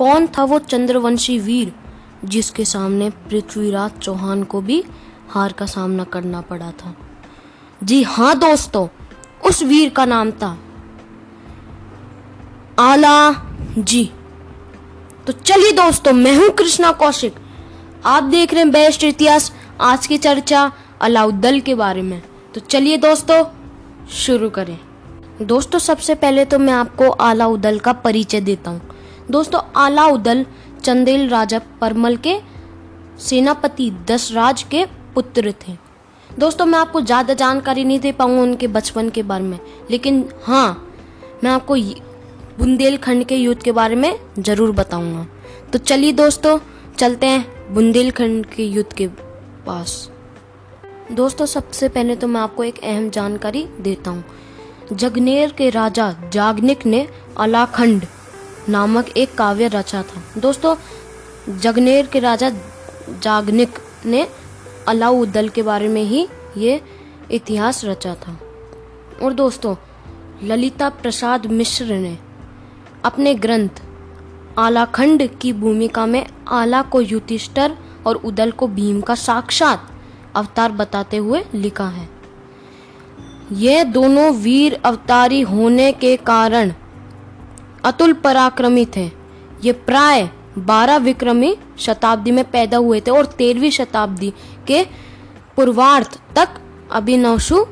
कौन था वो चंद्रवंशी वीर जिसके सामने पृथ्वीराज चौहान को भी हार का सामना करना पड़ा था? जी हाँ दोस्तों, उस वीर का नाम था आला जी। तो चलिए दोस्तों, मैं हूं कृष्णा कौशिक, आप देख रहे हैं बेस्ट इतिहास। आज की चर्चा अलाउद्दल के बारे में। तो चलिए दोस्तों शुरू करें। दोस्तों सबसे पहले तो मैं आपको अलाउद्दल का परिचय देता हूँ। दोस्तों अलाउद्दल चंदेल राजा परमल के सेनापति दशराज के पुत्र थे। दोस्तों मैं आपको ज़्यादा जानकारी नहीं दे पाऊंगा उनके बचपन के बारे में, लेकिन हाँ मैं आपको बुंदेलखंड के युद्ध के बारे में ज़रूर बताऊंगा। तो चलिए दोस्तों चलते हैं बुंदेलखंड के युद्ध के पास। दोस्तों सबसे पहले तो मैं आपको एक अहम जानकारी देता हूँ। जगनेर के राजा जागनिक ने अलाखंड नामक एक काव्य रचा था। दोस्तों जगनेर के राजा जागनिक ने अलाउद्दल के बारे में ही ये इतिहास रचा था। और दोस्तों ललिता प्रसाद मिश्र ने अपने ग्रंथ आलाखंड की भूमिका में आला को युधिष्ठिर और उदल को भीम का साक्षात अवतार बताते हुए लिखा है। ये दोनों वीर अवतारी होने के कारण अतुल पराक्रमी थे। ये प्राय 12 विक्रमी शताब्दी में पैदा हुए थे और 13वीं शताब्दी के पूर्वार्ध तक अभिनवशु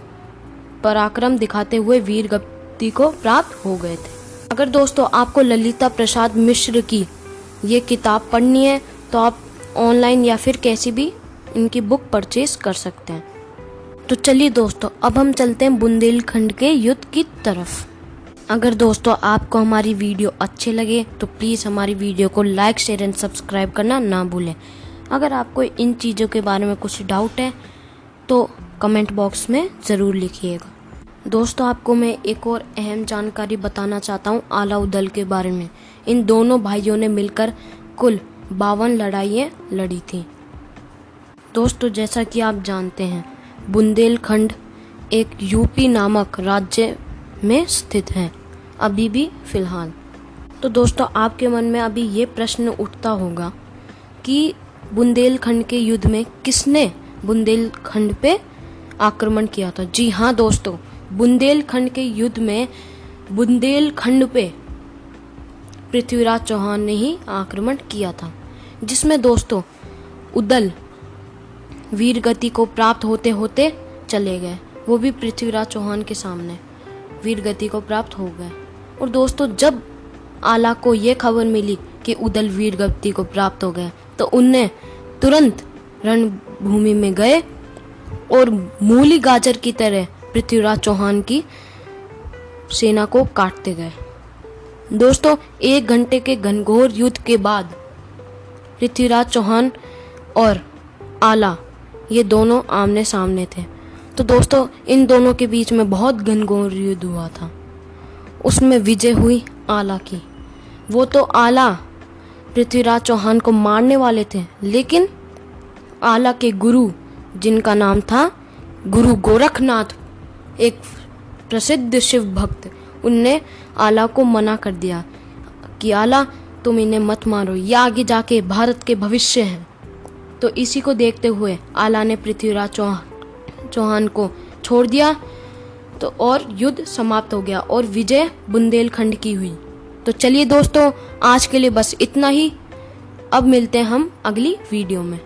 पराक्रम दिखाते हुए वीर गति को प्राप्त हो गए थे। अगर दोस्तों आपको ललिता प्रसाद मिश्र की ये किताब पढ़नी है तो आप ऑनलाइन या फिर कैसी भी इनकी बुक परचेज कर सकते हैं। तो चलिए दोस्तों अब हम चलते हैं बुंदेलखंड के युद्ध की तरफ। अगर दोस्तों आपको हमारी वीडियो अच्छे लगे तो प्लीज़ हमारी वीडियो को लाइक शेयर एंड सब्सक्राइब करना ना भूलें। अगर आपको इन चीज़ों के बारे में कुछ डाउट है तो कमेंट बॉक्स में ज़रूर लिखिएगा। दोस्तों आपको मैं एक और अहम जानकारी बताना चाहता हूँ अलाउद्दल के बारे में। इन दोनों भाइयों ने मिलकर कुल 52 लड़ाइयाँ लड़ी थी। दोस्तों जैसा कि आप जानते हैं बुंदेलखंड एक यूपी नामक राज्य में स्थित है अभी भी फिलहाल। तो दोस्तों आपके मन में अभी ये प्रश्न उठता होगा कि बुंदेलखंड के युद्ध में किसने बुंदेलखंड पे आक्रमण किया था। जी हाँ दोस्तों, बुंदेलखंड के युद्ध में बुंदेलखंड पे पृथ्वीराज चौहान ने ही आक्रमण किया था, जिसमें दोस्तों उदल वीर गति को प्राप्त होते होते चले गए। वो भी पृथ्वीराज चौहान के सामने वीर गति को प्राप्त हो गए। और दोस्तों जब आला को ये खबर मिली कि उदल वीर गति को प्राप्त हो गए तो उनने तुरंत रणभूमि में गए और मूली गाजर की तरह पृथ्वीराज चौहान की सेना को काटते गए। दोस्तों 1 घंटे के घनघोर युद्ध के बाद पृथ्वीराज चौहान और आला ये दोनों आमने सामने थे। तो दोस्तों इन दोनों के बीच में बहुत घनघोर युद्ध हुआ था। उसमें विजय हुई आला की। वो तो आला पृथ्वीराज चौहान को मारने वाले थे, लेकिन आला के गुरु जिनका नाम था गुरु गोरखनाथ, एक प्रसिद्ध शिव भक्त, उनने आला को मना कर दिया कि आला तुम इन्हें मत मारो, ये आगे जाके भारत के भविष्य हैं। तो इसी को देखते हुए आला ने पृथ्वीराज चौहान को छोड़ दिया तो और युद्ध समाप्त हो गया और विजय बुंदेलखंड की हुई। तो चलिए दोस्तों आज के लिए बस इतना ही। अब मिलते हैं हम अगली वीडियो में।